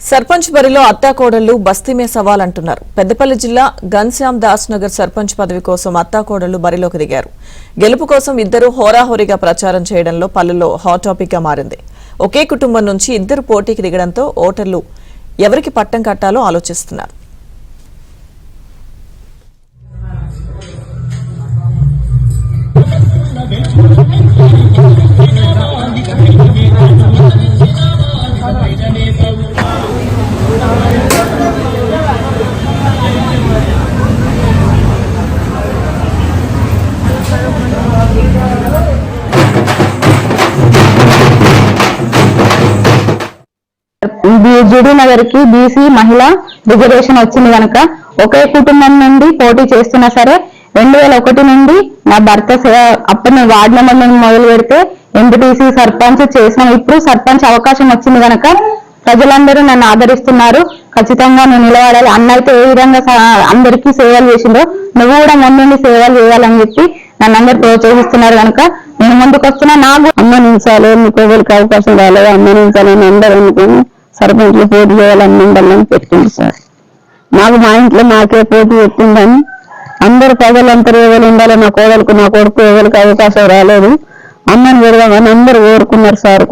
సర్పంచ్ బరిలో అత్తాకోడళ్లు బస్తీమే సవాల్ అంటున్నారు. పెద్దపల్లి జిల్లా ఘన్శ్యామ్ దాస్ నగర్ సర్పంచ్ పదవి కోసం అత్తాకోడళ్లు బరిలోకి దిగారు. గెలుపు కోసం ఇద్దరు హోరాహోరీగా ప్రచారం చేయడంలో పల్లెల్లో హాట్ టాపిక్ గా మారింది. ఒకే కుటుంబం నుంచి ఇద్దరు పోటీకి దిగడంతో ఓటర్లు ఎవరికి పట్టం కట్టాలో ఆలోచిస్తున్నారు. జుడి నగర్ కి బీసీ మహిళా రిజర్వేషన్ వచ్చింది కనుక ఒకే కుటుంబం నుండి పోటీ చేస్తున్నా సరే 2001 నుండి నా భర్త అప్పటి వార్డు నెంబర్ నుండి మొదలు పెడితే ఎంపీటీసీ సర్పంచ్ చేసిన ఇప్పుడు సర్పంచ్ అవకాశం వచ్చింది కనుక ప్రజలందరూ నన్ను ఆదరిస్తున్నారు. ఖచ్చితంగా నేను నిలబడాలి. అన్న అయితే ఏ విధంగా అందరికీ సేవలు చేసిందో నువ్వు కూడా ముందుండి సేవలు చేయాలని చెప్పి నన్ను అందరు ప్రోత్సహిస్తున్నారు కనుక నేను ముందుకు వస్తున్నా. నాకు అమ్మ నిమిషాలు మీకు ఎవరికి అవకాశం రాలేదు, అమ్మ నిమిషాలు అందరూ అనుకుని సర్పంచ్లు పోటీ చేయాలని మండలం పెట్టింది సార్. నాకు మా ఇంట్లో నాకే పోటీ పెట్టిందని అందరు ప్రజలందరూ ఎవరు ఉండాలి, నా కోడలకు నా కొడుకు ఎవరికి అవకాశం రాలేదు, అమ్మని పెడదామని అందరూ కోరుకున్నారు సార్.